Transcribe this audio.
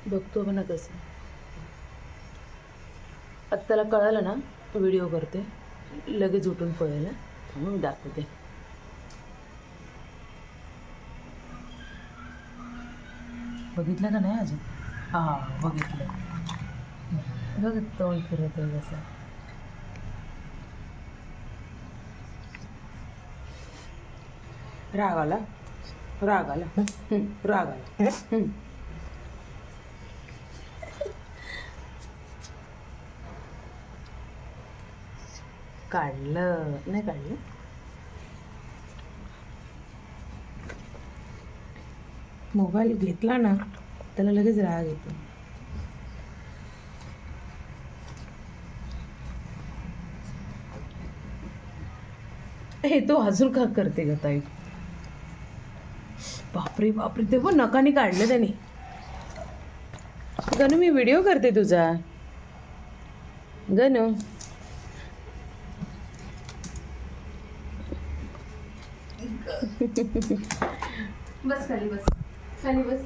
बघतो म्हणा कसं. आता त्याला कळालं ना व्हिडिओ करते, लगेच उठून पळेल म्हणून दाखवते. बघितलं का नाही अजून? हां बघितलं. बघ तोंड फिरत आहे जसं. राग आला, राग आला, राग आला. काढलं नाही काढलं. मोबाईल घेतला ना त्याला लगेच राग येतो. हे तो अजून का करते ग ताई? बापरे बापरे, ते पण नकाने काढलं त्याने. गणू मी व्हिडिओ करते तुझा. गणू बस खाली, बस खाली, बस.